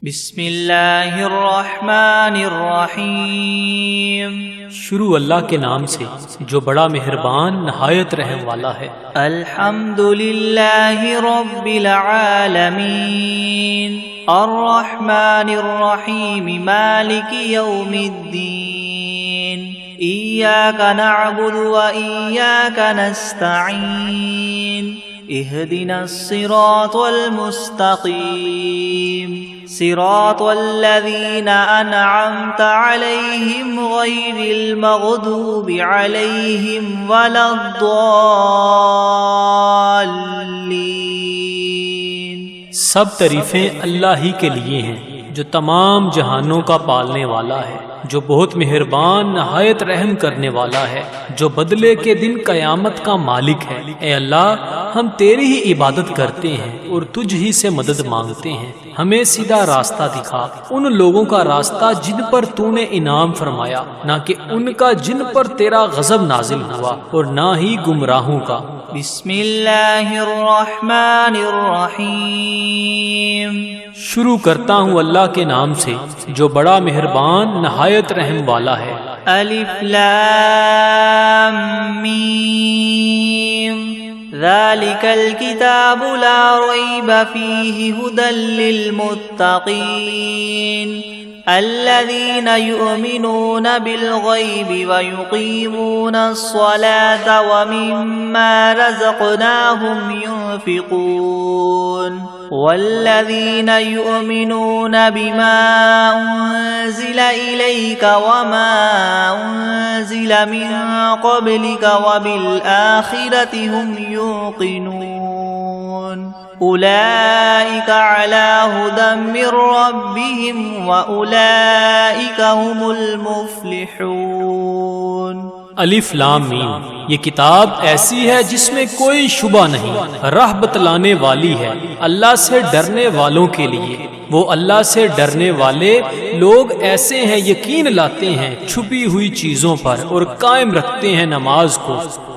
بسم اللہ الرحمن الرحیم۔ شروع اللہ کے نام سے جو بڑا مہربان نہایت رحم والا ہے۔ الحمد للہ رب العالمین الرحمن الرحیم مالک یوم الدین ایاک نعبد و ایاک نستعین اهدنا الصراط المستقيم صراط الذين أنعمت عليهم غير المغضوب عليهم ولا الضالين۔ سب تعریفیں اللہ ہی کے لیے ہیں جو تمام جہانوں کا پالنے والا ہے، جو بہت مہربان نہایت رحم کرنے والا ہے، جو بدلے کے دن قیامت کا مالک ہے۔ اے اللہ، ہم تیری ہی عبادت کرتے ہیں اور تجھ ہی سے مدد مانگتے ہیں۔ ہمیں سیدھا راستہ دکھا، ان لوگوں کا راستہ جن پر تو نے انعام فرمایا، نہ کہ ان کا جن پر تیرا غضب نازل ہوا، اور نہ ہی گمراہوں کا۔ بسم اللہ الرحمن الرحیم۔ شروع کرتا ہوں اللہ کے نام سے جو بڑا مہربان نہایت رحم والا ہے۔ الف لام میم ذالک الکتاب لا ریب فیہ ھدی للمتقین الذین یؤمنون بالغیب ویقیمون الصلاة ومما رزقناہم ينفقون والذین یؤمنون بما انزل الیک وما انزل من قبلک وبالآخرة هم یوقنون اولئک علی ھدی من ربہم واولئک هم المفلحون۔ الف لام میم، یہ کتاب ایسی ہے جس میں کوئی شبہ نہیں، راہ بتلانے والی ہے اللہ سے ڈرنے والوں کے لیے۔ وہ اللہ سے ڈرنے والے لوگ ایسے ہیں یقین لاتے ہیں چھپی ہوئی چیزوں پر اور قائم رکھتے ہیں نماز کو،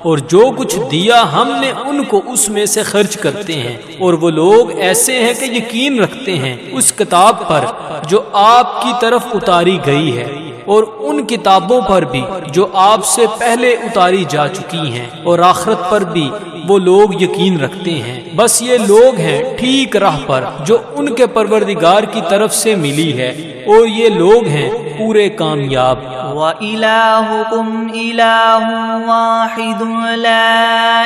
اور جو کچھ دیا ہم نے ان کو اس میں سے خرچ کرتے ہیں۔ اور وہ لوگ ایسے ہیں کہ یقین رکھتے ہیں اس کتاب پر جو آپ کی طرف اتاری گئی ہے، اور ان کتابوں پر بھی جو آپ سے پہلے اتاری جا چکی ہیں، اور آخرت پر بھی وہ لوگ یقین رکھتے ہیں۔ بس یہ لوگ ہیں ٹھیک راہ پر جو ان کے پروردگار کی طرف سے ملی ہے، اور یہ لوگ ہیں پورے کامیاب۔ وَإِلَٰهُكُمْ إِلَٰهٌ وَاحِدٌ لَا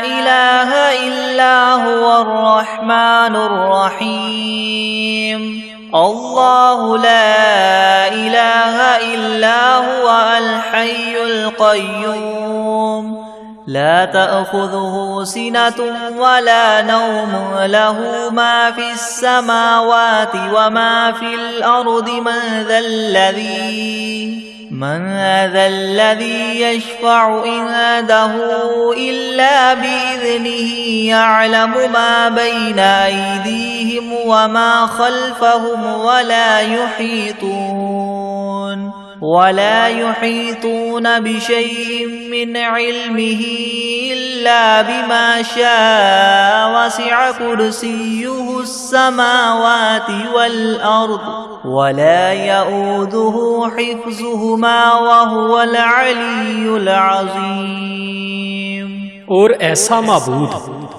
إِلَٰهَ إِلَّا هُوَ الرَّحْمَٰنُ الرَّحِيمُ اللہ لا الہ الا هو الحی القیوم لا تأخذه سنة ولا نوم له ما في السماوات وما في الأرض من ذا الذي يشفع عنده إلا بإذنه يعلم ما بين أيديهم وما خلفهم ولا يحيطون بشيء من علمه إلا بما شاء وسع كرسيه السماوات والأرض ولا يؤوده حفظهما وهو العلي العظيم۔ اور ایسا معبود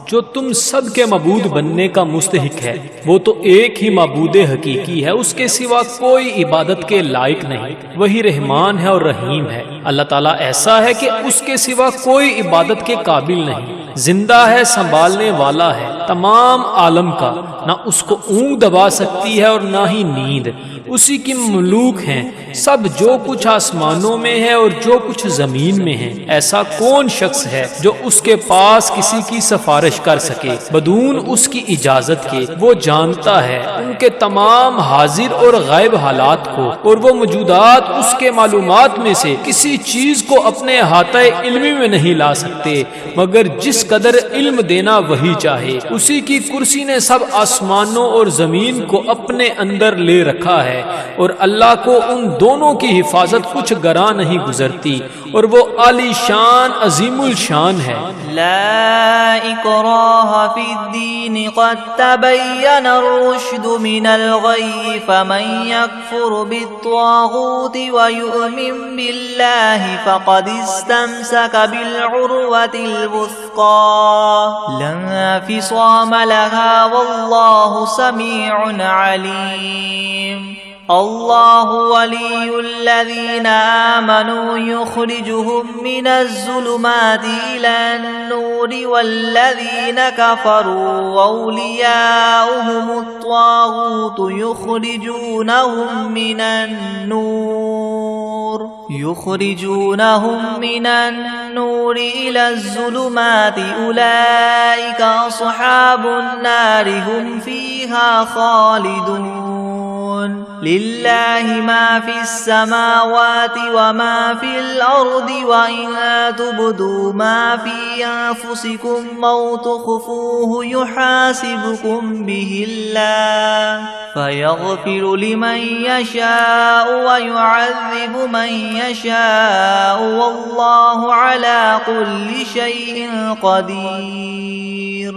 جو تم سب کے معبود بننے کا مستحق ہے، وہ تو ایک ہی معبود حقیقی ہے، اس کے سوا کوئی عبادت کے لائق نہیں۔ وہی رحمان ہے اور رحیم ہے۔ اللہ تعالیٰ ایسا ہے کہ اس کے سوا کوئی عبادت کے قابل نہیں، زندہ ہے، سنبھالنے والا ہے تمام عالم کا، نہ اس کو اونگ دبا سکتی ہے اور نہ ہی نیند۔ اسی کی مملوک ہیں سب، جو کچھ آسمانوں میں ہے اور جو کچھ زمین میں ہے۔ ایسا کون شخص ہے جو اس کے پاس کسی کی سفارش کر سکے بدون اس کی اجازت کے؟ وہ جانتا ہے ان کے تمام حاضر اور غائب حالات کو، اور وہ موجودات اس کے معلومات میں سے کسی چیز کو اپنے احاطہ علمی میں نہیں لا سکتے مگر جس قدر علم دینا وہی چاہے۔ اسی کی کرسی نے سب آسمانوں اور زمین کو اپنے اندر لے رکھا ہے، ہے، اور اللہ کو ان دونوں کی حفاظت کچھ گراں نہیں گزرتی، اور وہ عالی شان عظیم الشان ہے۔ لا اکراہ فی الدین قد تبین الرشد من الغی فمن یکفر بالطاغوت ویؤمن باللہ فقد استمسک بالعروة الوثقى لا انفصام لها واللہ سمیع علیم۔ اللہ ولی الذین آمنوا یخرجهم من الظلمات إلى النور والذین کفروا اولیاؤهم الطاغوت یخرجونهم من النور إلى الظلمات أولئك أصحاب النار هم فيها خالدون۔ للہ ما فی السماوات وما فی الارض وإن تبدوا ما فی انفسکم او تخفوه یحاسبکم به اللہ فیغفر لمن یشاء ویعذب من یشاء واللہ علی کل شیء قدیر۔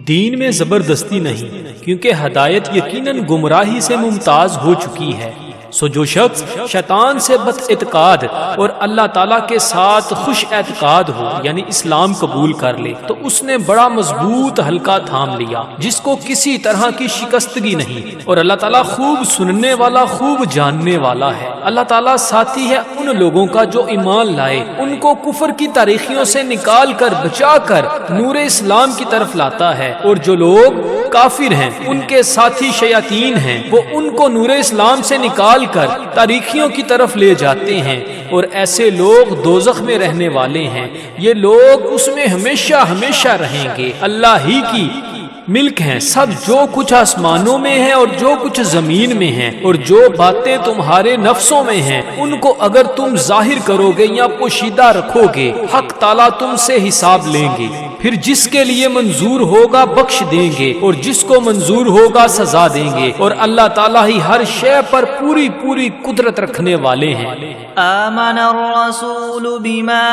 دین میں زبردستی نہیں، کیونکہ ہدایت یقیناً گمراہی سے ممتاز ہو چکی ہے۔ سو جو شخص شیطان سے بد اعتقاد اور اللہ تعالیٰ کے ساتھ خوش اعتقاد ہو، یعنی اسلام قبول کر لے، تو اس نے بڑا مضبوط حلقہ تھام لیا جس کو کسی طرح کی شکستگی نہیں، اور اللہ تعالیٰ خوب سننے والا، خوب جاننے والا ہے۔ اللہ تعالیٰ ساتھی ہے ان لوگوں کا جو ایمان لائے، ان کو کفر کی تاریخیوں سے نکال کر بچا کر نور اسلام کی طرف لاتا ہے، اور جو لوگ کافر ہیں ان کے ساتھی شیاطین ہیں، وہ ان کو نور اسلام سے نکال کر تاریخیوں کی طرف لے جاتے ہیں، اور ایسے لوگ دوزخ میں رہنے والے ہیں، یہ لوگ اس میں ہمیشہ ہمیشہ رہیں گے۔ اللہ ہی کی ملک ہیں سب، جو کچھ آسمانوں میں ہے اور جو کچھ زمین میں ہے، اور جو باتیں تمہارے نفسوں میں ہیں ان کو اگر تم ظاہر کرو گے یا پوشیدہ رکھو گے، حق تعالیٰ تم سے حساب لیں گے، پھر جس کے لیے منظور ہوگا بخش دیں گے، اور جس کو منظور ہوگا سزا دیں گے، اور اللہ تعالیٰ ہی ہر شے پر پوری پوری قدرت رکھنے والے ہیں۔ آمن الرسول بما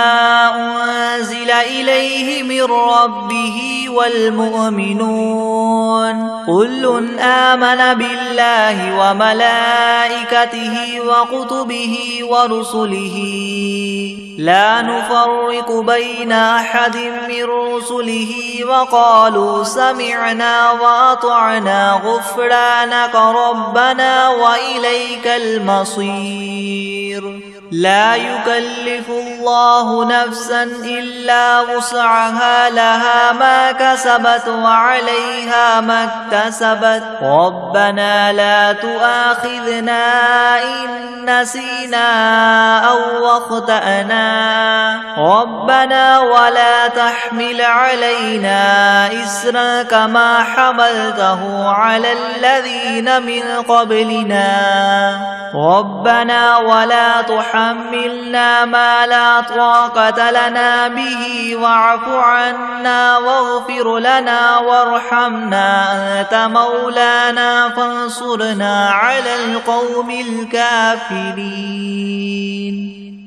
انزل الیہ من ربہ والمؤمنون كل آمن باللہ وملائکتہ وکتبہ ورسلہ لا نفرق بین احد من رسلہ وقالوا سمعنا واطعنا غفرانک ربنا وإلیک المصیر۔ لا يكلف الله نفسا إلا وسعها لها ما كسبت وعليها ما اكتسبت ربنا لا تؤاخذنا إن نسينا أو أخطأنا ربنا ولا تحمل علينا إسرا كما حملته على الذين من قبلنا ربنا ولا تحملنا ما لا طاقة لنا به واعف عنا واغفر لنا وارحمنا أنت مولانا فانصرنا على القوم الكافرين۔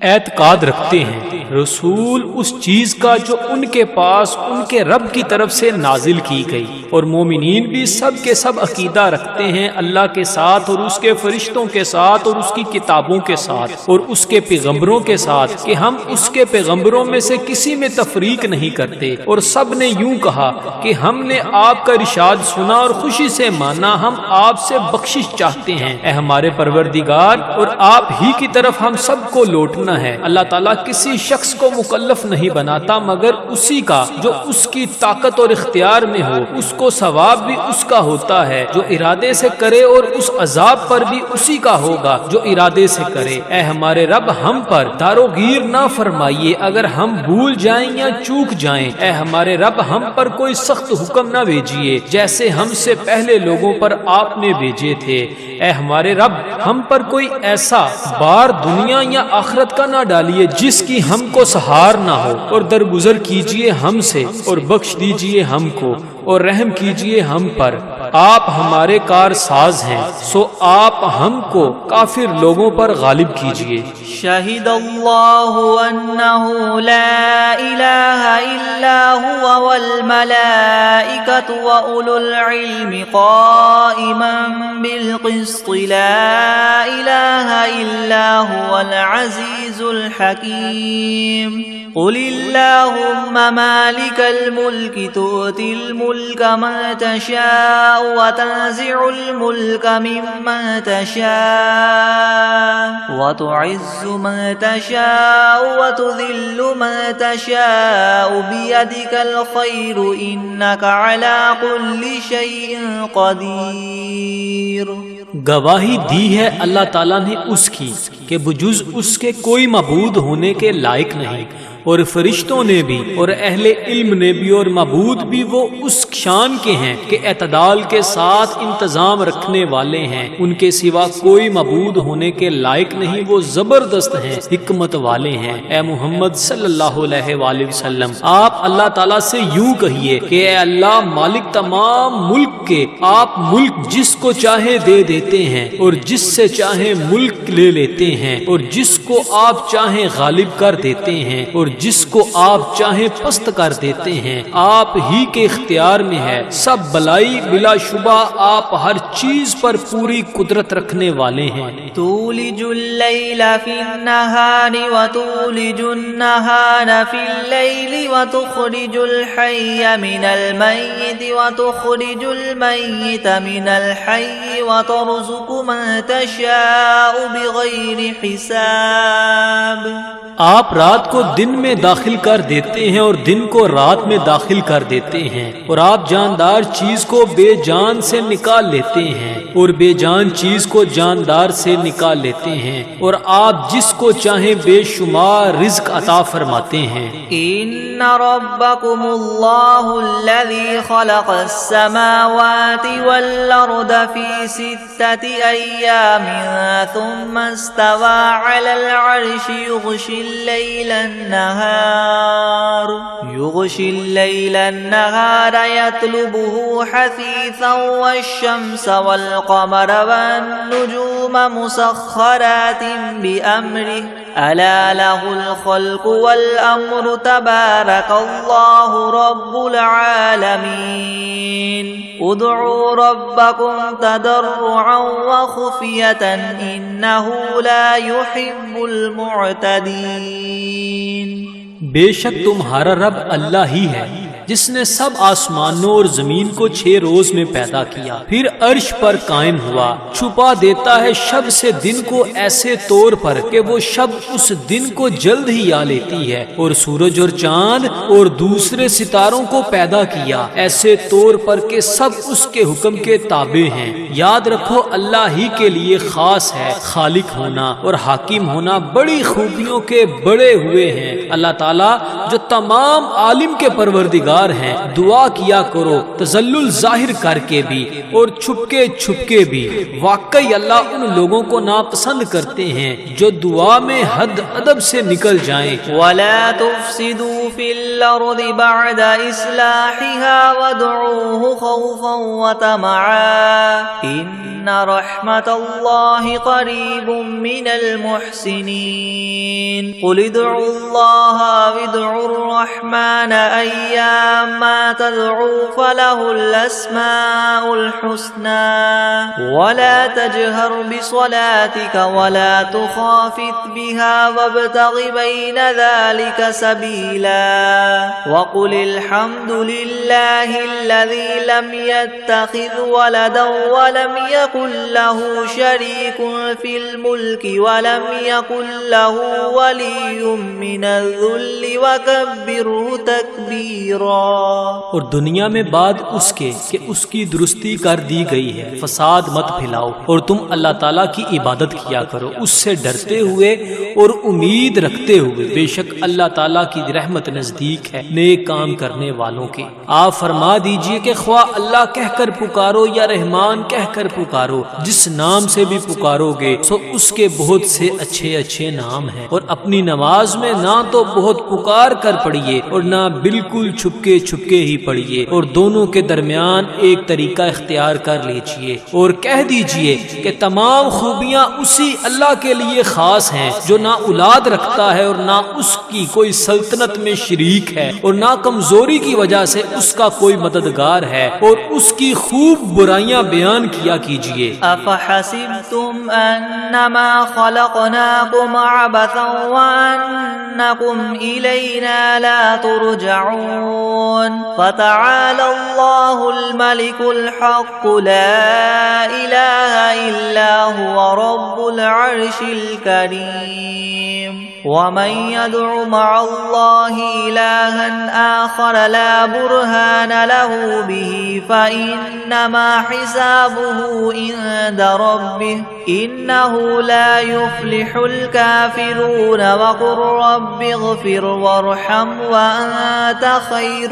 اعتقاد رکھتے ہیں رسول اس چیز کا جو ان کے پاس ان کے رب کی طرف سے نازل کی گئی، اور مومنین بھی سب کے سب عقیدہ رکھتے ہیں اللہ کے ساتھ اور اس کے فرشتوں کے ساتھ اور اس کی کتابوں کے ساتھ اور اس کے پیغمبروں کے ساتھ کہ ہم اس کے پیغمبروں میں سے کسی میں تفریق نہیں کرتے، اور سب نے یوں کہا کہ ہم نے آپ کا ارشاد سنا اور خوشی سے مانا، ہم آپ سے بخشش چاہتے ہیں اے ہمارے پروردگار، اور آپ ہی کی طرف ہم سب کو لوٹنا ہے۔ اللہ تعالیٰ کسی شخص کو مکلف نہیں بناتا مگر اسی کا جو اس کی طاقت اور اختیار میں ہو، اس کو ثواب بھی اس کا ہوتا ہے جو ارادے سے کرے، اور اس عذاب پر بھی اسی کا ہوگا جو ارادے سے کرے۔ اے ہمارے رب ہم پر داروگیر نہ فرمائیے اگر ہم بھول جائیں یا چوک جائیں، اے ہمارے رب ہم پر کوئی سخت حکم نہ بھیجیے جیسے ہم سے پہلے لوگوں پر آپ نے بھیجے تھے۔ اے ہمارے رب ہم پر کوئی ایسا بار دنیا یا آخرت کا نہ ڈالیے جس کی ہم کو سہار نہ ہو، اور درگزر کیجیے ہم سے اور بخش دیجیے ہم کو اور رحم کیجیے ہم پر۔ آپ ہمارے کار ساز ہیں، سو آپ ہم کو کافر لوگوں پر غالب کیجیے۔ شہد اللہ انہ لا الہ الا ہوا والملائکۃ واولو العلم قائما بالقسط لا الہ الا هو العزیز الحکیم۔ قل اللہم مالک الملک تؤتی الملک من تشاء وتنزع الملک ممن تشاء وتعز من تشاء وتذل من تشاء بیدک الخیر انک علی کل شیء قدیر۔ گواہی دی ہے اللہ تعالیٰ نے اس کی کہ بجز اس کے کوئی معبود ہونے کے لائق نہیں، اور فرشتوں نے بھی اور اہل علم نے بھی اور معبود بھی وہ اس شان کے ہیں کہ اعتدال کے ساتھ انتظام رکھنے والے ہیں، ان کے سوا کوئی معبود ہونے کے لائق نہیں، وہ زبردست ہیں، حکمت والے ہیں۔ اے محمد صلی اللہ علیہ وآلہ وسلم، آپ اللہ تعالیٰ سے یوں کہیے کہ اے اللہ مالک تمام ملک کے، آپ ملک جس کو چاہے دے دیتے ہیں اور جس سے چاہے ملک لے لیتے ہیں، اور جس کو آپ چاہیں غالب کر دیتے ہیں اور جس کو آپ چاہیں پست کر دیتے ہیں، آپ ہی کے اختیار میں ہے سب بلائی، بلا شبہ آپ ہر چیز پر پوری قدرت رکھنے والے ہیں۔ تولج اللیل فی النہار وتولج النہار فی اللیل وتخرج الحی من المیت وتخرج المیت من الحی وترزق من تشاء بغیر حساب۔ آپ رات کو دن میں داخل کر دیتے ہیں اور دن کو رات میں داخل کر دیتے ہیں، اور آپ جاندار چیز کو بے جان سے نکال لیتے ہیں اور بے جان چیز کو جاندار سے نکال لیتے ہیں، اور آپ جس کو چاہیں بے شمار رزق عطا فرماتے ہیں۔ ان ربکم اللہ الذی خلق السماوات والارض فی 6 ایام ثم استوى علی العرش يغشي الليل النهار يطلبه حثيثا والشمس والقمر والنجوم مسخرات بأمره ألا له الخلق والأمر تبارك الله رب العالمين ادعوا ربكم تضرعا وخفية إنه لا يحب المعتدين۔ بے شک تمہارا رب اللہ ہی ہے جس نے سب آسمانوں اور زمین کو 6 روز میں پیدا کیا، پھر عرش پر قائم ہوا، چھپا دیتا ہے شب سے دن کو ایسے طور پر کہ وہ شب اس دن کو جلد ہی آ لیتی ہے، اور سورج اور چاند اور دوسرے ستاروں کو پیدا کیا ایسے طور پر کہ سب اس کے حکم کے تابع ہیں۔ یاد رکھو اللہ ہی کے لیے خاص ہے خالق ہونا اور حاکم ہونا، بڑی خوبیوں کے بڑے ہوئے ہیں اللہ تعالیٰ جو تمام عالم کے پروردگار ہیں۔ دعا کیا کرو تذلل ظاہر کر کے بھی اور چھپ کے بھی، واقعی اللہ ان لوگوں کو ناپسند کرتے ہیں جو دعا میں حد ادب سے نکل جائیں۔ وَلَا تُفْسِدُوا فِي الْأَرْضِ بَعْدَ إِصْلَاحِهَا وَادْعُوهُ خَوْفًا وَطَمَعًا إِنَّ رَحْمَتَ اللَّهِ قَرِيبٌ مِّنَ الْمُحْسِنِينَ قُلِ ادْعُوا اللَّهَ وَادْعُوا الرَّحْمَنَ أَيَّمَّا تَدْعُوا فَلَهُ الْأَسْمَاءُ الْحُسْنَى وَلَا تَجْهَرْ بِصَلَاتِكَ وَلَا تُخَافِتْ بِهَا وَابْتَغِ بَيْنَ ذَلِكَ سَبِيلًا وَقُلِ الْحَمْدُ لِلَّهِ الَّذِي لَمْ يَتَّخِذْ وَلَدًا وَلَمْ يَكُنْ لَهُ شَرِيكٌ فِي الْمُلْكِ وَلَمْ يَكُنْ لَهُ وَلِيٌّ مِّنَ الذُّلِّ وَكَبِّرْهُ تَكْبِيرًا۔ اور دنیا میں بعد اس کے کہ اس کی درستی کر دی گئی ہے، فساد مت پھیلاؤ، اور تم اللہ تعالیٰ کی عبادت کیا کرو اس سے ڈرتے ہوئے اور امید رکھتے ہوئے، بے شک اللہ تعالیٰ کی رحمت نزدیک ہے نیک کام کرنے والوں کے۔ آپ فرما دیجئے کہ خواہ اللہ کہہ کر پکارو یا رحمان کہہ کر پکارو، جس نام سے بھی پکارو گے سو اس کے بہت سے اچھے اچھے نام ہیں، اور اپنی نماز میں نہ تو بہت پکار کر پڑھیے اور نہ بالکل چھپ چھپکے چھپکے ہی پڑھیے اور دونوں کے درمیان ایک طریقہ اختیار کر لیجئے اور کہہ دیجئے کہ تمام خوبیاں اسی اللہ کے لیے خاص ہیں جو نہ اولاد رکھتا ہے اور نہ اس کی کوئی سلطنت میں شریک ہے اور نہ کمزوری کی وجہ سے اس کا کوئی مددگار ہے، اور اس کی خوب برائیاں بیان کیا کیجئے۔ افحسبتم انما خلقناكم عبثا وانکم الینا لا ترجعون فتعالى الله الملك الحق لا اله الا هو رب العرش الكريم ومن يدع مع الله إلها آخر لا برهان له به فإنما حسابه عند ربه إنه لا يفلح الكافرون وقل رب اغفر وارحم وأنت خير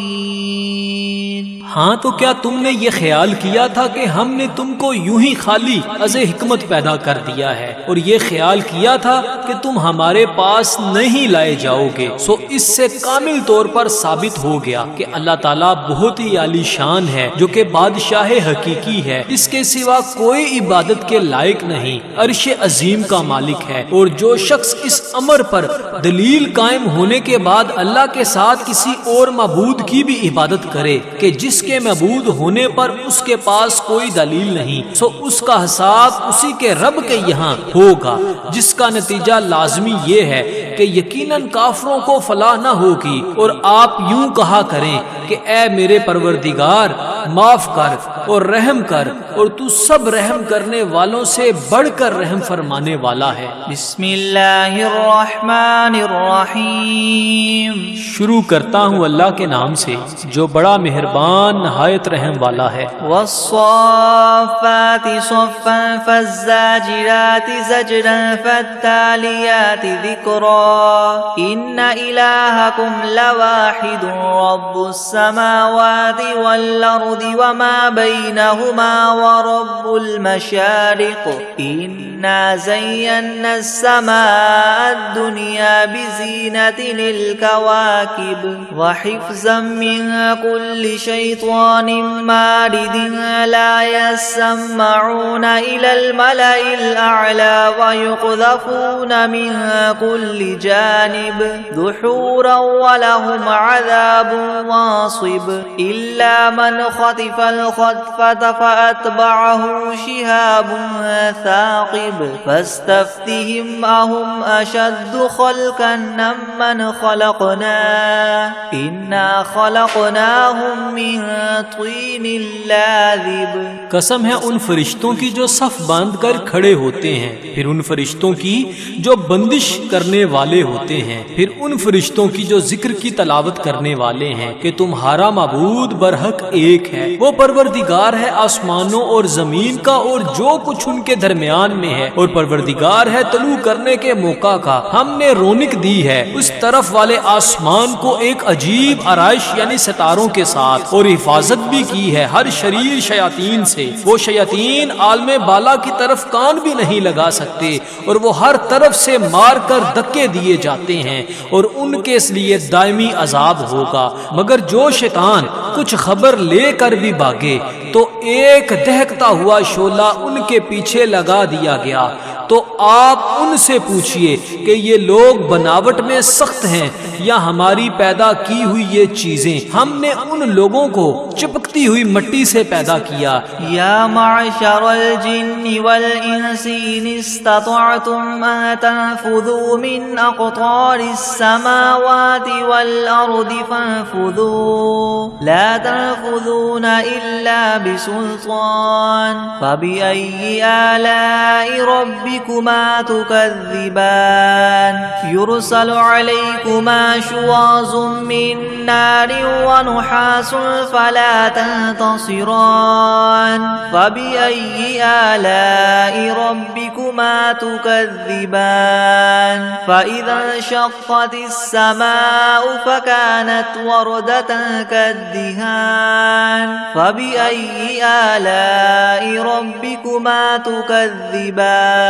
الراحمين۔ ہاں تو کیا تم نے یہ خیال کیا تھا کہ ہم نے تم کو یوں ہی خالی از حکمت پیدا کر دیا ہے اور یہ خیال کیا تھا کہ تم ہمارے پاس نہیں لائے جاؤ گے؟ سو اس سے کامل طور پر ثابت ہو گیا کہ اللہ تعالیٰ بہت ہی عالی شان ہے، جو کہ بادشاہ حقیقی ہے، اس کے سوا کوئی عبادت کے لائق نہیں، عرش عظیم کا مالک ہے۔ اور جو شخص اس امر پر دلیل قائم ہونے کے بعد اللہ کے ساتھ کسی اور معبود کی بھی عبادت کرے کہ جس کے معبود ہونے پر اس کے پاس کوئی دلیل نہیں، سو اس کا حساب اسی کے رب کے یہاں ہوگا، جس کا نتیجہ لازمی یہ ہے کہ یقیناً کافروں کو فلاح نہ ہوگی۔ اور آپ یوں کہا کریں کہ اے میرے پروردگار معاف کر اور رحم کر، اور تو سب رحم کرنے والوں سے بڑھ کر رحم فرمانے والا ہے۔ بسم اللہ الرحمن الرحیم۔ شروع کرتا ہوں اللہ کے نام سے جو بڑا مہربان نہایت رحم والا ہے۔ والصافات صفا فالزاجرات زجرا فالتاليات ذكرا إن إلهكم لواحد رب السماوات والأرض وما بينهما ورب المشارق إنا زينا السماء الدنيا بزينة للكواكب وحفظا من كل شيطان مارد لا يسمعون إلى الملأ الأعلى ويقذفون من كل جانب دحورا ولهم عذاب واصب إلا من خطف الخطفة فأتبعه شهاب ثاقب فاستفتهم أهم أشد خلقا ممن خلقنا إنا خلقناهم من طين لازب۔ قسم ہے ان فرشتوں کی جو صف باندھ کر کھڑے ہوتے ہیں، پھر ان فرشتوں کی جو بندش کرنے والے ہوتے ہیں، پھر ان فرشتوں کی جو ذکر کی تلاوت کرنے والے ہیں کہ تمہارا معبود برحق ایک ہے، وہ پروردگار ہے آسمانوں اور زمین کا اور جو کچھ ان کے درمیان میں ہے، اور پروردگار ہے طلوع کرنے کے موقع کا۔ ہم نے رونق دی ہے اس طرف والے آسمان کو ایک عجیب آرائش یعنی ستاروں کے ساتھ، اور حفاظت بھی کی ہے ہر شریر شیاطین سے۔ وہ شیاطین عالم بالا کی طرف کان بھی نہیں لگا سکتے، اور وہ ہر طرف سے مار کر دھکے دیے جاتے ہیں، اور ان کے اس لیے دائمی عذاب ہوگا۔ مگر جو شیطان کچھ خبر لے کر بھی بھاگے تو ایک دہکتا ہوا شعلہ ان کے پیچھے لگا دیا گیا۔ تو آپ ان سے پوچھئے کہ یہ لوگ بناوٹ میں سخت ہیں یا ہماری پیدا کی ہوئی یہ چیزیں؟ ہم نے ان لوگوں کو چپکتی ہوئی مٹی سے پیدا کیا۔ یا معشر الجن والانس ان استطعتم ان تنفذوا من اقطار السماوات والارض فانفذوا لا تنفذون الا بسلطان فبأي آلاء ربكما تكذبان يرسل عليكما شواظ من نار ونحاس فلا تنتصران فبأي آلاء ربكما تكذبان فإذا انشقت السماء فكانت وردة كالدهان فبأي آلاء ربكما تكذبان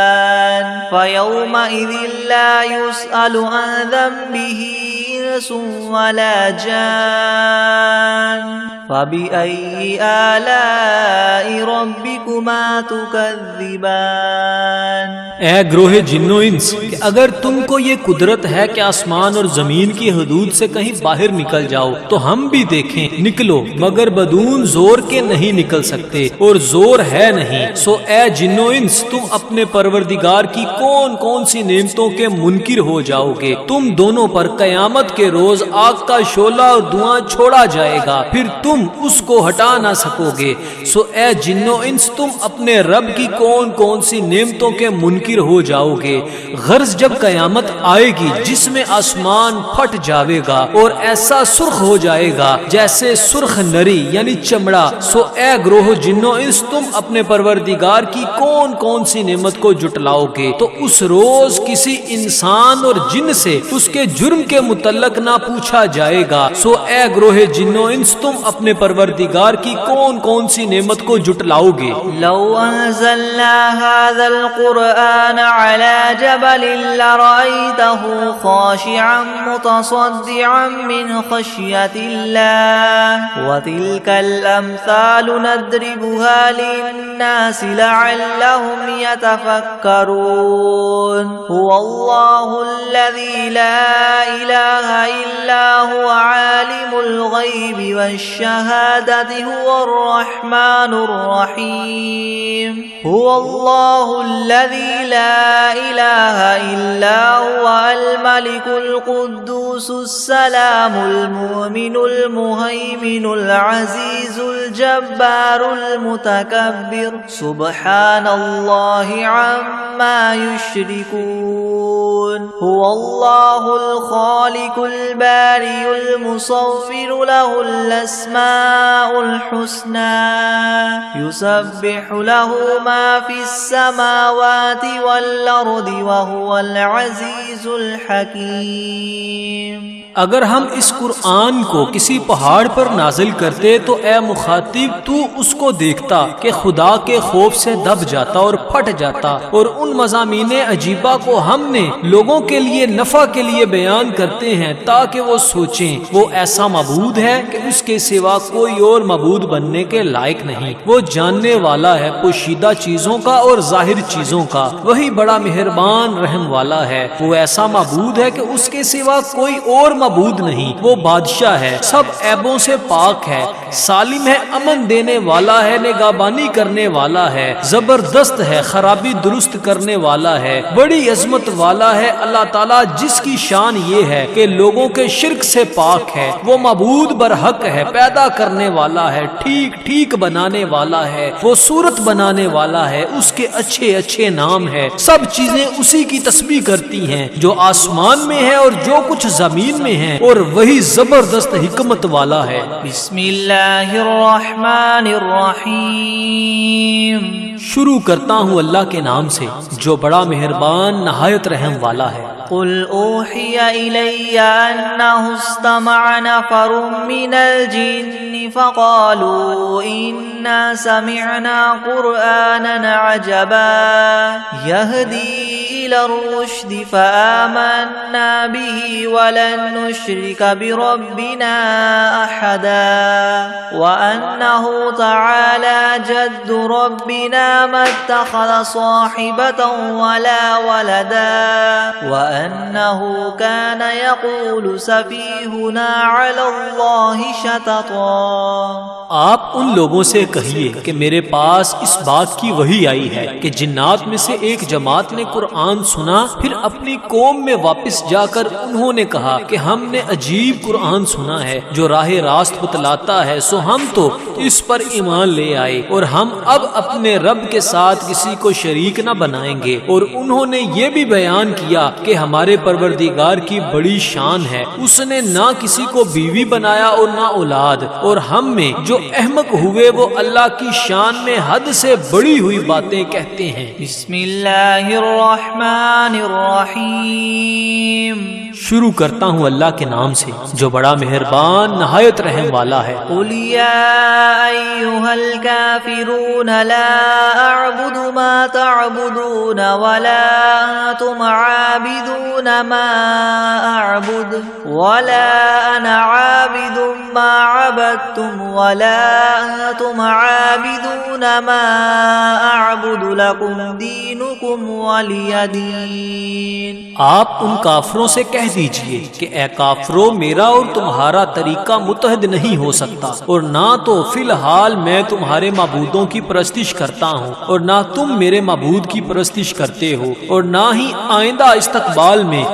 فيومئذ لا يسأل عن ذنبه إنس ولا جان فبأي آلاء ربكما تكذبان۔ اے گروہ جن و انس، کہ اگر تم کو یہ قدرت ہے کہ آسمان اور زمین کی حدود سے کہیں باہر نکل جاؤ تو ہم بھی دیکھیں، نکلو، مگر بدون زور کے نہیں نکل سکتے اور زور ہے نہیں۔ سو اے جن و انس، تم اپنے پروردگار کی کون کون سی نعمتوں کے منکر ہو جاؤ گے؟ تم دونوں پر قیامت کے روز آگ کا شعلہ اور دھواں چھوڑا جائے گا، پھر تم اس کو ہٹا نہ سکو گے۔ سو اے جن و انس، تم اپنے رب کی کون کون سی نعمتوں کے منکر ہو جاؤ گے؟ غرض جب قیامت آئے گی جس میں آسمان پھٹ جاوے گا اور ایسا سرخ ہو جائے گا جیسے سرخ نری یعنی چمڑا، سو اے گروہ جن و انس، تم اپنے پروردگار کی کون کون سی نعمت کو جٹلاؤ گے؟ تو اس روز کسی انسان اور جن سے اس کے جرم کے متعلق نہ پوچھا جائے گا۔ سو اے گروہ جن و انس، تم اپنے پروردگار کی کون کون سی نعمت کو جٹلاؤ گے؟ لو انزلنا هذا القرآن على جبل لرأيته خاشعا متصدعا من خشية الله وتلك الأمثال نضربها للناس لعلهم يتفكرون هو الله الذي لا إله إلا هو عالم الغيب والشهادة هو الرحمن الرحيم هو الله الذي لا إله إلا هو الملك القدوس السلام المؤمن المهيمن العزيز الجبار المتكبر سبحان الله عما يشركون هو الله الخالق البارئ المصور له الأسماء الحسنى يسبح له ما في السماوات والأرض وهو العزيز الحكيم۔ اگر ہم اس قرآن کو کسی پہاڑ پر نازل کرتے تو اے مخاطب تو اس کو دیکھتا کہ خدا کے خوف سے دب جاتا اور پھٹ جاتا، اور ان مضامین عجیبہ کو ہم نے لوگوں کے لیے نفع کے لیے بیان کرتے ہیں تاکہ وہ سوچیں وہ ایسا معبود ہے کہ اس کے سوا کوئی اور معبود بننے کے لائق نہیں۔ وہ جاننے والا ہے پوشیدہ چیزوں کا اور ظاہر چیزوں کا، وہی بڑا مہربان رحم والا ہے۔ وہ ایسا معبود ہے کہ اس کے سوا کوئی اور معبود نہیں۔ وہ بادشاہ ہے، سب عیبوں سے پاک ہے، سالم ہے، امن دینے والا ہے، نگہبانی کرنے والا ہے، زبردست ہے، خرابی درست کرنے والا ہے، بڑی عظمت والا ہے۔ اللہ تعالیٰ جس کی شان یہ ہے کہ لوگوں کے شرک سے پاک ہے، وہ معبود برحق ہے، پیدا کرنے والا ہے، ٹھیک ٹھیک بنانے والا ہے، وہ صورت بنانے والا ہے، اس کے اچھے اچھے نام ہے۔ سب چیزیں اسی کی تسبیح کرتی ہیں جو آسمان میں ہے اور جو کچھ زمین میں ہے، اور وہی زبردست حکمت والا ہے۔ بسم اللہ الرحمن الرحیم۔ شروع کرتا ہوں اللہ کے نام سے جو بڑا مہربان نہایت رحم والا ہے۔ قل اوحی الی انہ استمع نفر من الجن فقالوا انا سمعنا قرآنا عجبا يهدي الى الرشد فآمنا به ولن نشرك بربنا احدا وانه تعالى جد ربنا ما اتخذ صاحبة ولا ولدا وأنه كان يقول سفيهنا على الله شططا۔ آپ ان لوگوں سے کہیے کہ میرے پاس اس بات کی وحی آئی ہے کہ جنات میں سے ایک جماعت نے قرآن سنا، پھر اپنی قوم میں واپس جا کر انہوں نے کہا کہ ہم نے عجیب قرآن سنا ہے جو راہ راست بتلاتا ہے، سو ہم تو اس پر ایمان لے آئے اور ہم اب اپنے رب کے ساتھ کسی کو شریک نہ بنائیں گے۔ اور انہوں نے یہ بھی بیان کیا کہ ہمارے پروردگار کی بڑی شان ہے، اس نے نہ کسی کو بیوی بنایا اور نہ اولاد، اور ہم میں جو احمق ہوئے وہ اللہ کی شان میں حد سے بڑی ہوئی باتیں کہتے ہیں۔ بسم اللہ الرحمن الرحمن الرحیم. شروع کرتا ہوں اللہ کے نام سے جو بڑا مہربان نہایت رحم والا ہے. قل یا ایھا الکافرون لا اعبد ما تعبدون ولا انتم عابدون ما اعبد ولا انا عابد ما عبدتم ولا انتم عابدون ما اعبد لكم دینکم ولی دین. آپ ان کافروں سے کہہ دیجئے کہ اے کافرو میرا اور تمہارا طریقہ متحد نہیں ہو سکتا، اور نہ تو فی الحال میں تمہارے معبودوں کی پرستش کرتا ہوں اور نہ تم میرے معبود کی پرستش کرتے ہو، اور نہ ہی آئندہ استقبال میں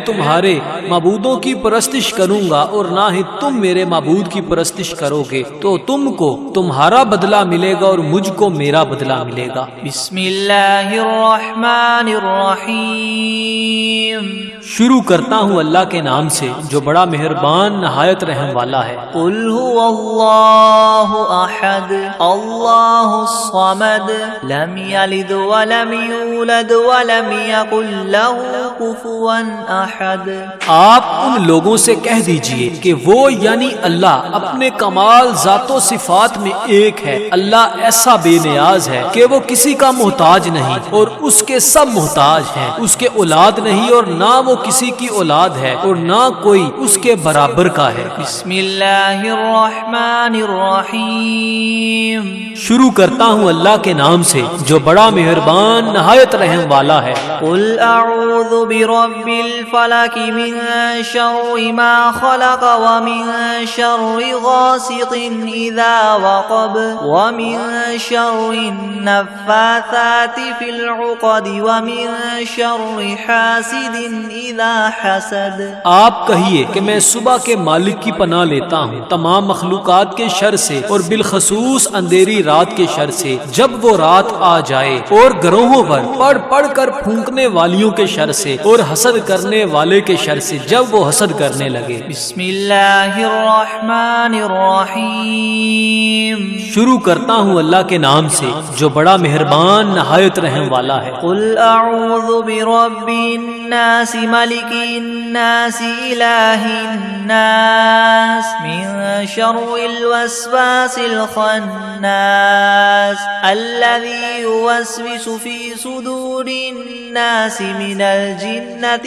تمہارے معبودوں کی پرستش کروں گا اور نہ ہی تم میرے معبود کی پرستش کرو گے. تو تم کو تمہارا بدلہ ملے گا اور مجھ کو میرا بدلہ ملے گا. بسم اللہ الرحمن الرحیم. شروع کرتا ہوں اللہ کے نام سے جو بڑا مہربان نہایت رحم والا ہے. قل هو اللہ احد اللہ الصمد لم یلد ولم یولد ولم یکن له کفوا احد. آپ ان لوگوں سے کہہ دیجئے کہ وہ یعنی اللہ اپنے کمال ذات و صفات میں ایک ہے. اللہ ایسا بے نیاز ہے کہ وہ کسی کا محتاج نہیں اور اس کے سب محتاج ہیں. اس کے اولاد نہیں اور نہ وہ کسی کی اولاد ہے اور نہ کوئی اس کے برابر کا ہے. بسم اللہ الرحمن الرحیم. شروع کرتا ہوں اللہ کے نام سے جو بڑا مہربان نہایت رحم والا ہے. قل اعوذ برب الفلق من شر ما خلق ومن شر غاسق اذا وقب ومن شر النفاثات في العقد ومن شر حاسد اذا حسد. آپ کہیے کہ میں صبح کے مالک کی پناہ لیتا ہوں تمام مخلوقات کے شر سے اور بالخصوص اندھیری رات کے شر سے جب وہ رات آ جائے، اور گروہوں پر پڑھ پڑھ کر پھونکنے والیوں کے شر سے اور حسد کرنے والے کے شر سے جب وہ حسد کرنے لگے. بسم اللہ الرحمن الرحیم. شروع کرتا ہوں اللہ کے نام سے جو بڑا مہربان نہایت رحم والا ہے. قل اعوذ برب الناس ملک الناس الہ الناس من شر الوسواس الخناس الذي يوسوس في صدور الناس من الجنة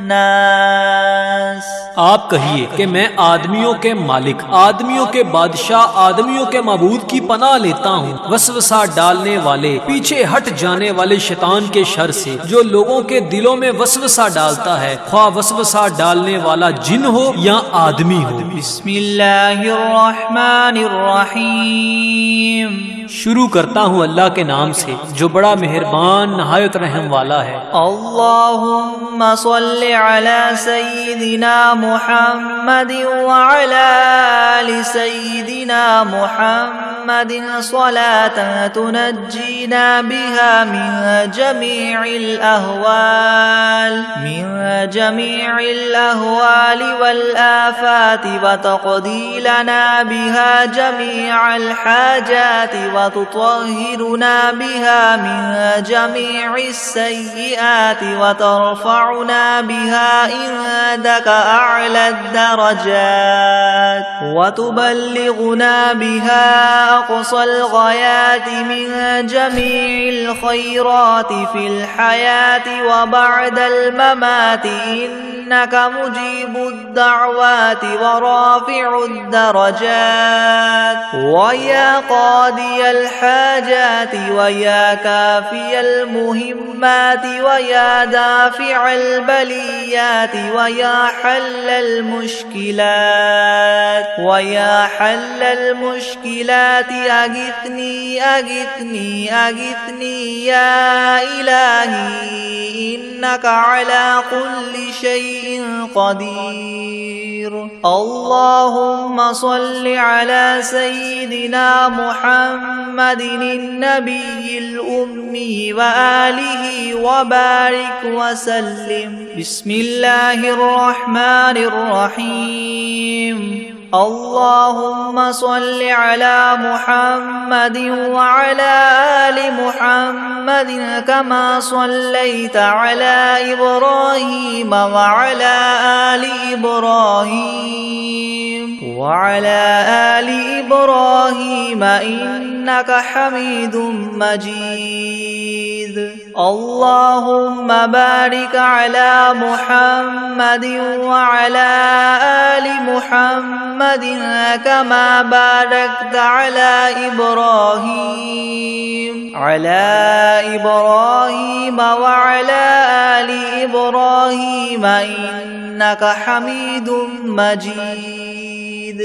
والناس. آپ کہیے کہ میں آدمیوں کے مالک، آدمیوں کے بادشاہ، آدمیوں کے معبود کی پناہ لیتا ہوں وسوسہ ڈالنے والے، پیچھے ہٹ جانے والے شیطان کے شر سے جو لوگوں کے دلوں میں وسوسہ ڈالتا ہے، خواہ وسوسہ ڈالنے والا جن ہو یا آدمی ہو. بسم اللہ الرحمن الرحیم. شروع کرتا ہوں اللہ کے نام سے جو بڑا مہربان نہایت رحم والا ہے. اللہم صل علی سیدنا محمد وعلی آل سیدنا محمد صلاة تنجینا بها من جمیع الأهوال والآفات وتقضی لنا بها جمیع الحاجات وتطهرنا بها من جميع السيئات وترفعنا بها عندك أعلى الدرجات وتبلغنا بها أقصى الغايات من جميع الخيرات في الحياة وبعد الممات إنك مجيب الدعوات ورافع الدرجات ويا قاضي الحاجات ويا كافي المهمات ويا دافع البليات ويا حل المشكلات أغثني أغثني أغثني يا إلهي إنك على كل شيء قدير. اللهم صل على سيدنا محمد النبي الأمي وآله وبارك وسلم. بسم الله الرحمن الرحيم. اللهم صل على محمد وعلى آل محمد كما صليت على إبراهيم وعلى آل إبراهيم إنك حميد مجيد. اللهم بارك على محمد وعلى آل محمد كما باركت على إبراهيم وعلى آل إبراهيم إنك حميد مجيد.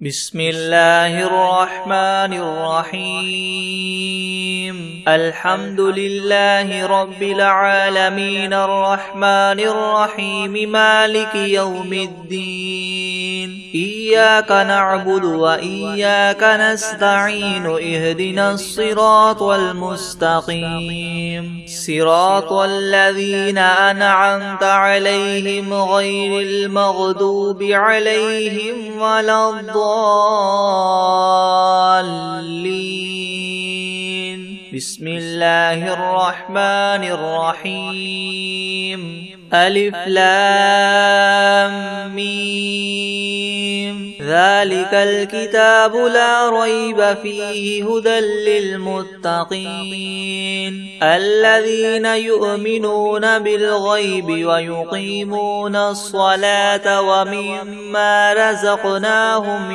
بسم الله الرحمن الرحيم. الحمد لله رب العالمين الرحمن الرحيم مالك يوم الدين. إياك نعبد وإياك نستعين. اهدنا الصراط المستقيم صراط الذين أنعمت عليهم غير المغضوب عليهم ولا الضالين. بسم الله الرحمن الرحيم. ألف لام ميم. ذلك الكتاب لا ريب فيه هدى للمتقين الذين يؤمنون بالغيب ويقيمون الصلاة ومما رزقناهم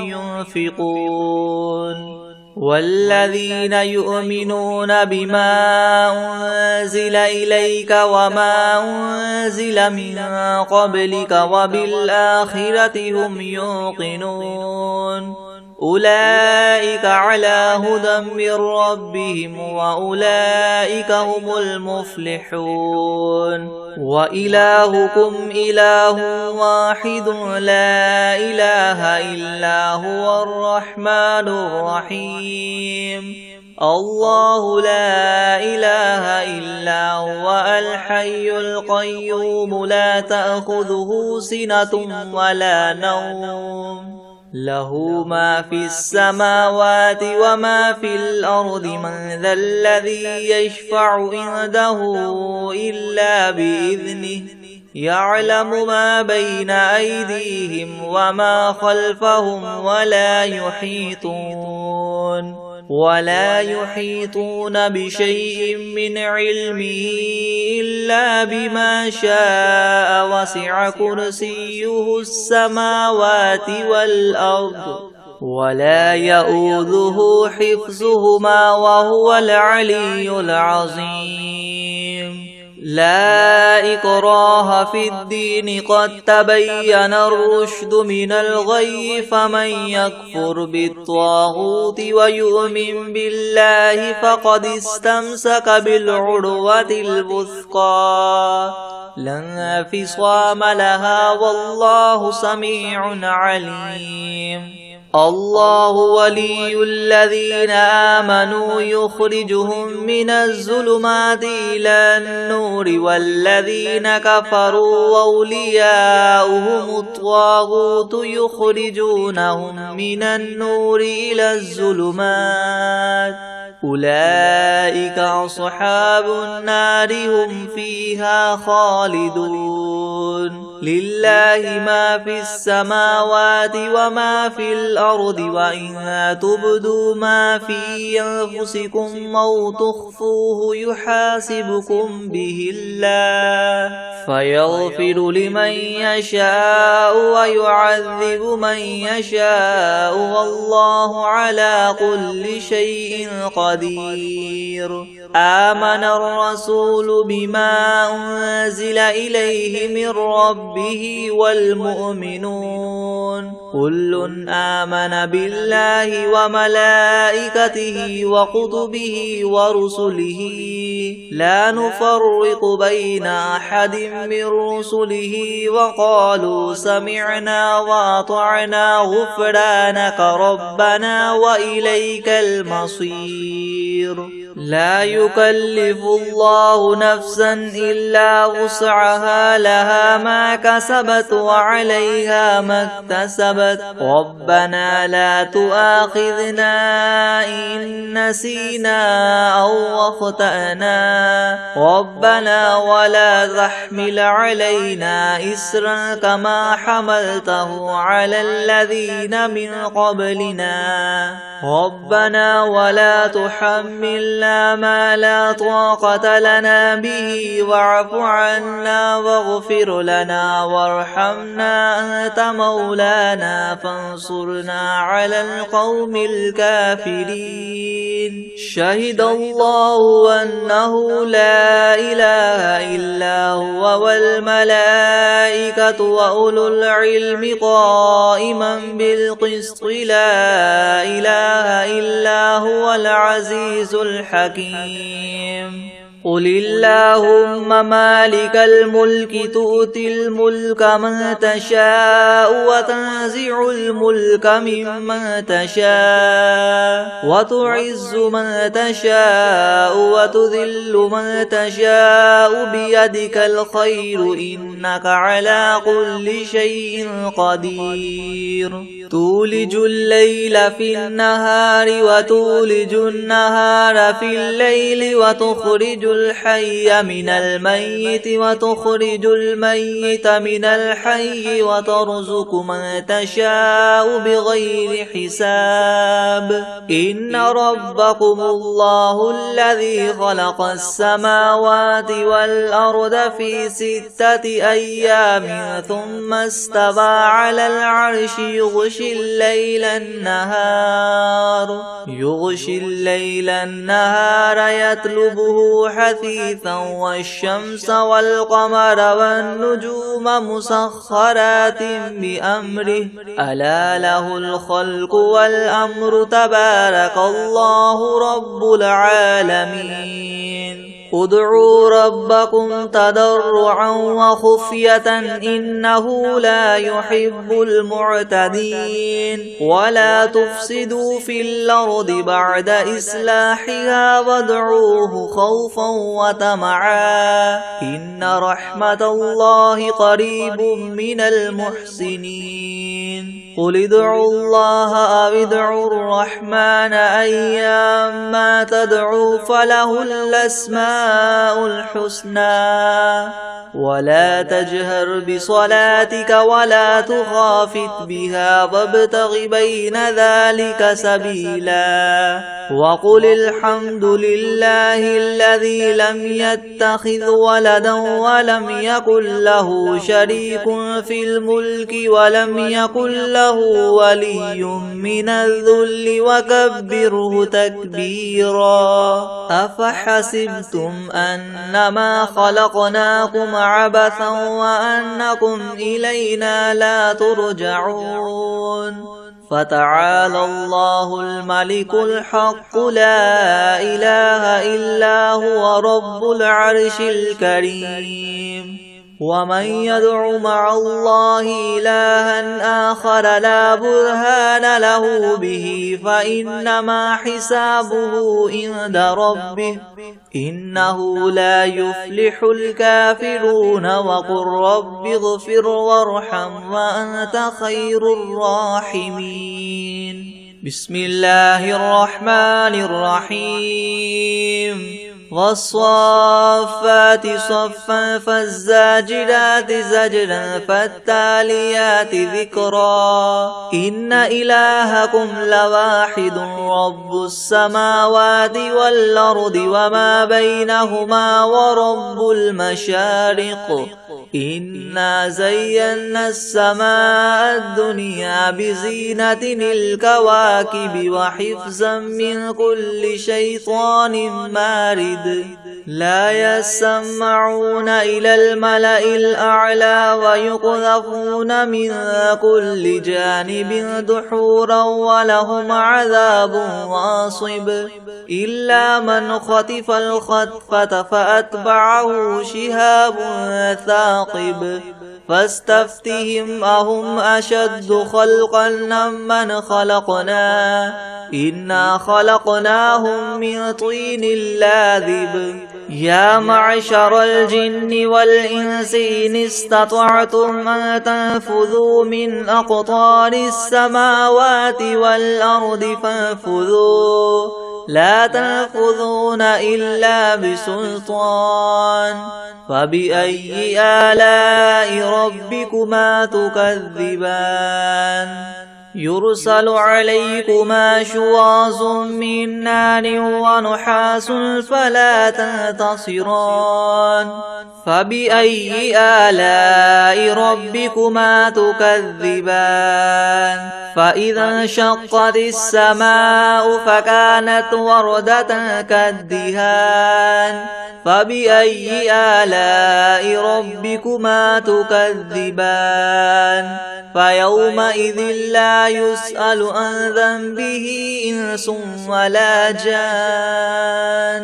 ينفقون والذين يؤمنون بما أنزل إليك وما أنزل من قبلك وبالآخرة هم يوقنون أولئك على هدى من ربهم وأولئك هم المفلحون. وإلهكم إله واحد لا إله إلا هو الرحمن الرحيم. الله لا إله إلا هو الحي القيوم لا تأخذه سنة ولا نوم له ما في السماوات وما في الأرض. من ذا الذي يشفع عنده إلا بإذنه يعلم ما بين أيديهم وما خلفهم ولا يحيطون بشيء من علمه إلا بما شاء. وسع كرسيه السماوات والأرض ولا يؤوده حفظهما وهو العلي العظيم. لا إكراه في الدين قد تبين الرشد من الغي. فمن يكفر بالطاغوت ويؤمن بالله فقد استمسك بالعروة الوثقى لا انفصام لها والله سميع عليم. الله ولي الذين آمنوا يخرجهم من الظلمات إلى النور والذين كفروا أولياؤهم الطاغوت يخرجونهم من النور إلى الظلمات أولئك أصحاب النار هم فيها خالدون. لله ما في السماوات وما في الأرض وإن تبدوا ما في أنفسكم أو تخفوه يحاسبكم به الله فيغفر لمن يشاء ويعذب من يشاء والله على كل شيء قدير. آمن الرسول بما أنزل إليه من ربه والمؤمنون كل آمن بالله وملائكته وكتبه ورسله لا نفرق بين أحد من رسله وقالوا سمعنا وأطعنا غفرانك ربنا وإليك المصير. لا يكلف الله نفسا إلا وسعها لها ما كسبت وعليها ما اكتسبت ربنا لا تؤاخذنا إن نسينا أو أخطأنا ربنا ولا تحمل علينا إسرا كما حملته على الذين من قبلنا ربنا ولا تحملنا ما لا طاقة لنا به واعف عنا واغفر لنا وارحمنا أنت مولانا فانصرنا على القوم الكافرين شهد الله أنه لا إله إلا هو والملائكة وأولو العلم قائما بالقسط لا إله إلا هو العزيز الحكيم قل اللهم مالك الملك تؤتي الملك من تشاء وتنزع الملك ممن تشاء وتعز من تشاء وتذل من تشاء بيدك الخير إنك على كل شيء قدير تولج الليل في النهار وتولج النهار في الليل وتخرج الحي من الميت وتخرج الميت من الحي وترزق من تشاء بغير حساب إن ربكم الله الذي خلق السماوات والأرض في 6 أيام ثم استوى على العرش يغشي الليل النهار يطلبه حثيثا والشمس والقمر والنجوم مسخرات بأمره ألا له الخلق والأمر تبارك الله رب العالمين ادعوا ربكم تضرعا وخفية إنه لا يحب المعتدين ولا تفسدوا في الأرض بعد إصلاحها وادعوه خوفا وطمعا إن رحمة الله قريب من المحسنين قل ادعوا الله أو ادعوا الرحمن أيما تدعوا فله الأسماء الحسنى ولا تجهر بصلاتك ولا تخافت بها وابتغ بين ذلك سبيلا وقل الحمد لله الذي لم يتخذ ولدا ولم يكن له شريك في الملك ولم يكن له ولي من الذل وكبره تكبيرا أفحسبتم أنما خلقناكم عبثا وأنكم إلينا لا ترجعون فتعالى الله الملك الحق لا إله إلا هو رب العرش الكريم ومن يدع مع الله إلها آخر لا برهان له به فإنما حسابه عند ربه إنه لا يفلح الكافرون وقل رب اغفر وارحم وأنت خير الراحمين بسم الله الرحمن الرحيم والصافات صفا فالزاجرات زجرا فالتاليات ذكرا إن إلهكم لواحد رب السماوات والأرض وما بينهما ورب المشارق إنا زينا السماء الدنيا بزينة الكواكب وحفظا من كل شيطان مارد لا يسمعون إلى الملأ الأعلى ويقذفون من كل جانب دحورا ولهم عذاب واصب إلا من خطف الخطفة فأتبعه شهاب ثاقب فاستفتهم أهم أشد خلقا ممن خلقنا إنا خلقناهم من طين لاذب يا معشر الجن والإنس إن استطعتم أن تنفذوا من أقطار السماوات والأرض فانفذوا لا تنفذون إلا بسلطان فبأي آلاء ربكما تكذبان يرسل عليكما شواظ من نار ونحاس فلا تنتصران فبأي آلاء ربكما تكذبان فإذا انشقت السماء فكانت وردة كالدهان فبأي آلاء ربكما تكذبان فيومئذ لا يسأل عن ذنبه إنس ولا جان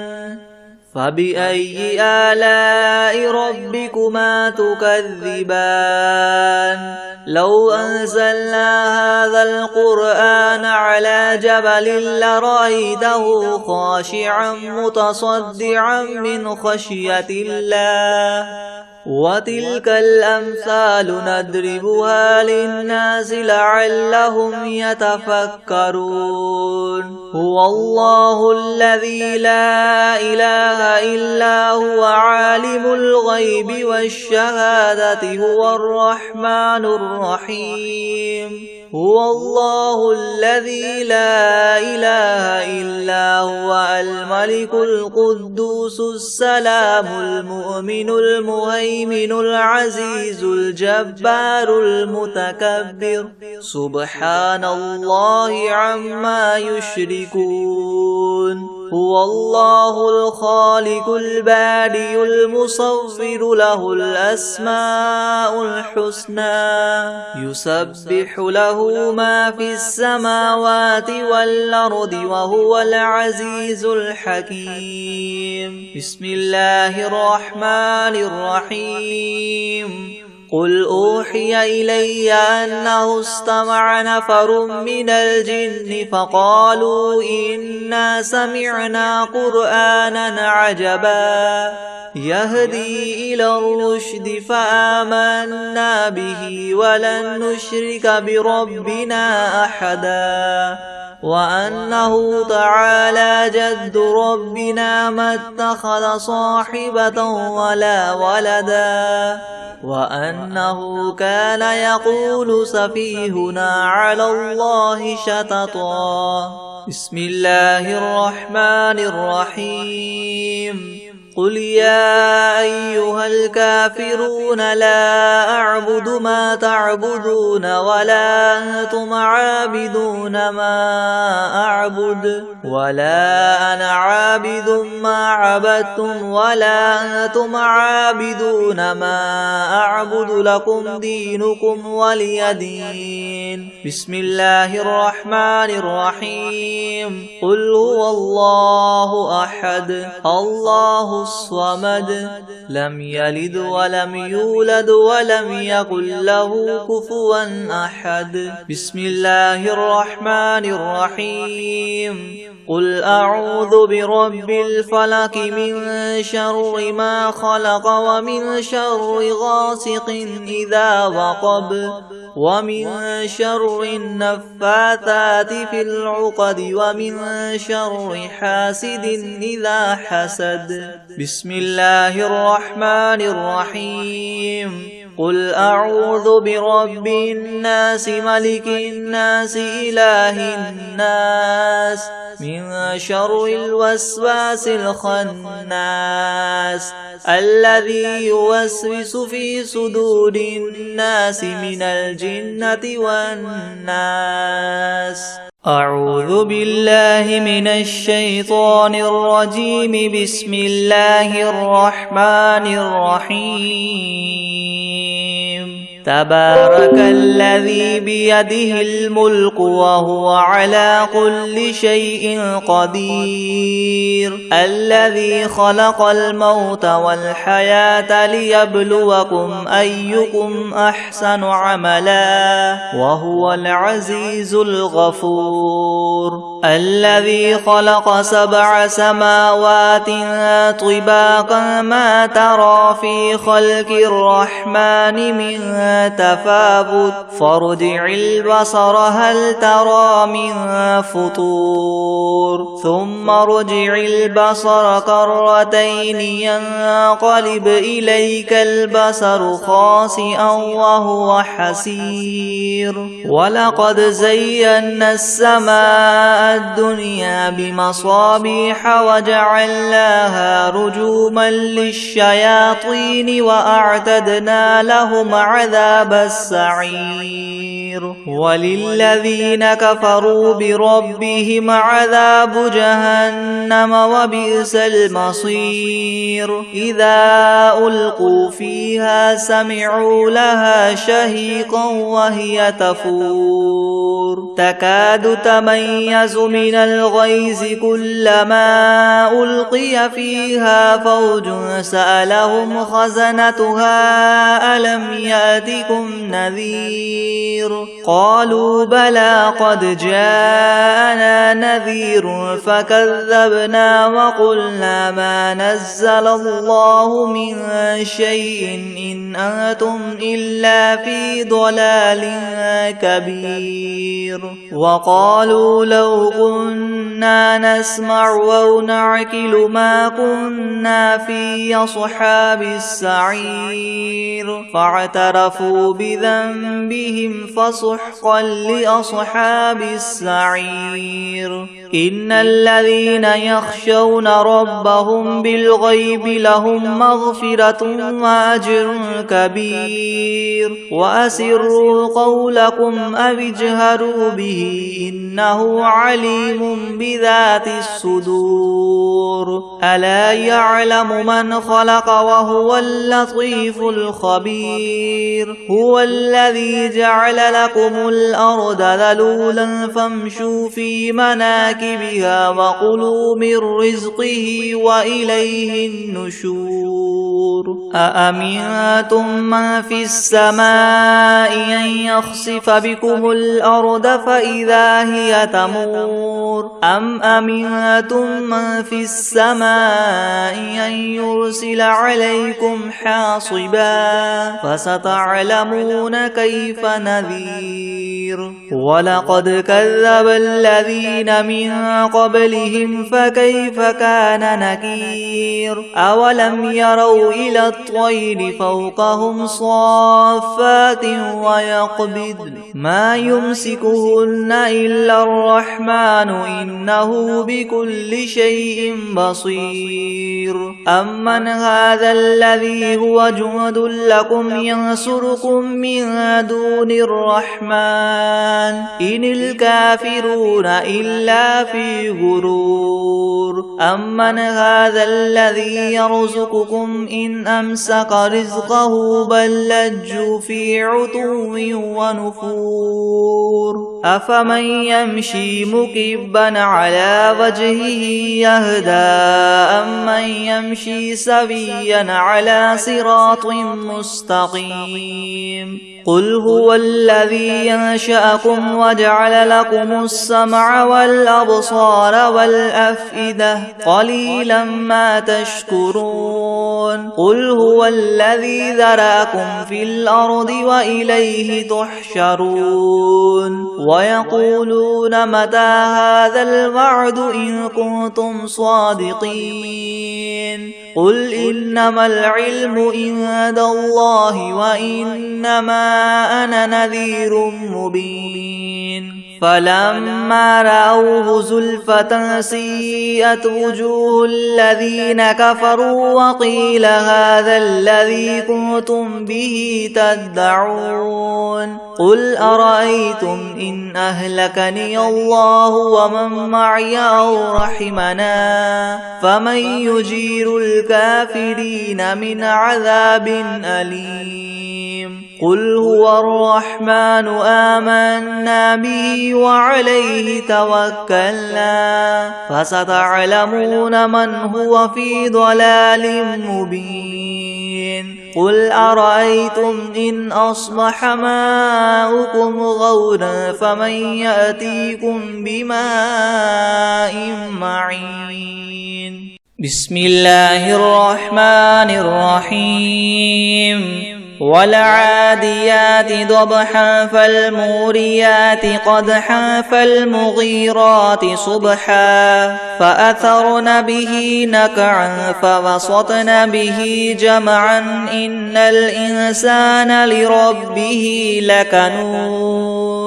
فبأي آلاء ربكما تكذبان لو أنزلنا هذا القرآن على جبل لرأيته خاشعا متصدعا من خشية الله وتلك الأمثال نضربها للناس لعلهم يتفكرون هو الله الذي لا إله إلا هو عالم الغيب والشهادة هو الرحمن الرحيم هو الله الذي لا إله إلا هو الملك القدوس السلام المؤمن المهيمن العزيز الجبار المتكبر سبحان الله عما يشركون هو الله الخالق البارئ المصور له الأسماء الحسنى يسبح له ما في السماوات والأرض وهو العزيز الحكيم بسم الله الرحمن الرحيم قل أوحي إلي أنه استمع نفر من الجن فقالوا إنا سمعنا قرآنا عجبا يهدي إلى الرشد فآمنا به ولن نشرك بربنا أحدا وأنه تعالى جد ربنا ما اتخذ صاحبة ولا ولدا وأنه كان يقول سفيهنا على الله شططا بسم الله الرحمن الرحيم قل يا أيها الكافرون لا أعبد ما تعبدون ولا أنتم عابدون ما أعبد ولا أنا عابد ما عبدتم ولا أنتم عابدون ما أعبد لكم دينكم ولي دين بسم الله الرحمن الرحيم قل هو الله أحد الله الصمد لم يلد ولم يولد ولم يكن له كفوا أحد بسم الله الرحمن الرحيم قل أعوذ برب الفلق من شر ما خلق ومن شر غاسق إذا وقب ومن شر النفاثات في العقد ومن شر حاسد إذا حسد بسم الله الرحمن الرحيم قل أعوذ برب الناس ملك الناس إله الناس من شر الوسواس الخناس الذي يوسوس في صدور الناس من الجنة والناس أعوذ بالله من الشيطان الرجيم بسم الله الرحمن الرحيم تبارك الذي بيده الملك وهو على كل شيء قدير الذي خلق الموت والحياة ليبلوكم أيكم أحسن عملا وهو العزيز الغفور الذي خلق 7 سماوات طباقا ما ترى في خلق الرحمن من تفاوت فارجع البصر هل ترى من فطور ثم ارجع البصر كرتين ينقلب إليك البصر خاسئا وهو حسير ولقد زينا السماء الدنيا بمصابيح وجعلناها رجوما للشياطين وأعتدنا لهم عذاب السعير وللذين كفروا بربهم عذاب جهنم وبئس المصير إذا ألقوا فيها سمعوا لها شهيقا وهي تفور تكاد تميز من الغيظ كلما ألقي فيها فوج سألهم خزنتها ألم يأتكم نذير قالوا بلى قد جاءنا نذير فكذبنا وقلنا ما نزل الله من شيء إن أنتم إلا في ضلال كبير وقالوا لو كنا نسمع أو نعقل ما كنا في أصحاب السعير فاعترفوا بذنبهم فسحقا لأصحاب السعير إن الذين يخشون ربهم بالغيب لهم مغفرة وأجر كبير وأسروا قولكم أو اجهروا به إنه عليم بذات الصدور ألا يعلم من خلق وهو اللطيف الخبير هو الذي جعل لكم الأرض ذلولا فامشوا في مناكبها وكلوا من رزقه وإليه النشور أأمنتم من في السماء أن يخسف بكم الأرض فإذا هي تمور أم أمنتم من في السماء أن يرسل عليكم حاصبا فستعلمون كيف نذير ولقد كذب الذين من قبلهم فكيف كان نكير أولم يروا إلى الطير فوقهم صافات ويقبض ما يمسكهن إلا الرحمن إنه بكل شيء بصير أمن هذا الذي هو جند لكم ينصركم من دون الرحمن إن الكافرون إلا في غرور أمن هذا الذي يرزقكم إن أمسك رزقه بل لجوا في عتو ونفور أفمن يمشي مكبا على وجهه يهدى أمن يمشي سويا على صراط مستقيم قل هو الذي ينشأكم وجعل لكم السمع والأبصار والأفئدة قليلا ما تشكرون قل هو الذي ذرأكم في الأرض وإليه تحشرون ويقولون متى هذا الوعد إن كنتم صادقين قل إنما العلم عند الله وإنما أنا نذير مبين فلما رأوه زلفة سيئت وجوه الذين كفروا وقيل هذا الذي كنتم به تدعون قل أرأيتم إن أهلكني الله ومن معي أو رحمنا فمن يجير الكافرين من عذاب أليم قل هو الرحمن آمنا به وعليه توكلنا فستعلمون من هو في ضلال مبين قل أرأيتم إن أصبح ماؤكم غورا فمن يأتيكم بماء معين بسم الله الرحمن الرحيم والعاديات ضبحا فالموريات قدحا فالمغيرات صبحا فأثرن به نقعا فوسطن به جمعا إن الإنسان لربه لكنود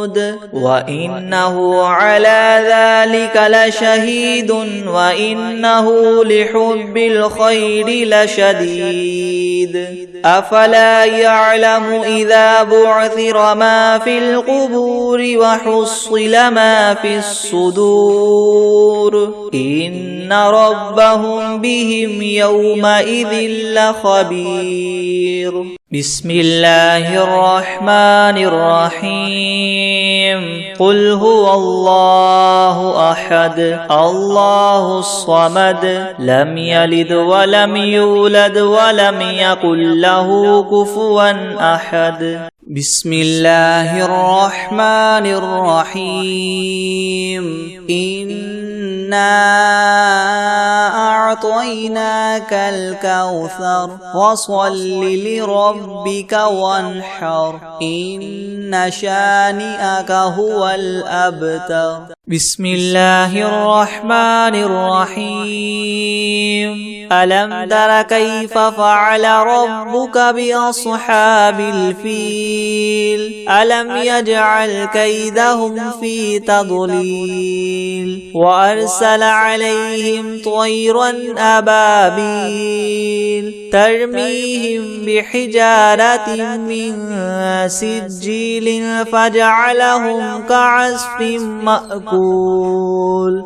وإنه على ذلك لشهيد وإنه لحب الخير لشديد أفلا يعلم إذا بعثر ما في القبور وحصل ما في الصدور إن ربهم بهم يومئذ لخبير بسم الله الرحمن الرحيم قل هو الله أحد الله الصمد لم يلد ولم يولد ولم يكن له كفوا أحد بسم الله الرحمن الرحيم إنا أعطيناك الكوثر فصل لربك وانحر إن شانئك هو الأبتر بسم الله الرحمن الرحيم ألم تر كيف فعل ربك بأصحاب الفيل ألم يجعل كيدهم في تضليل وأرسل عليهم طيرا أبابيل ترميهم بحجارة من سجيل فجعلهم كعصف مأكول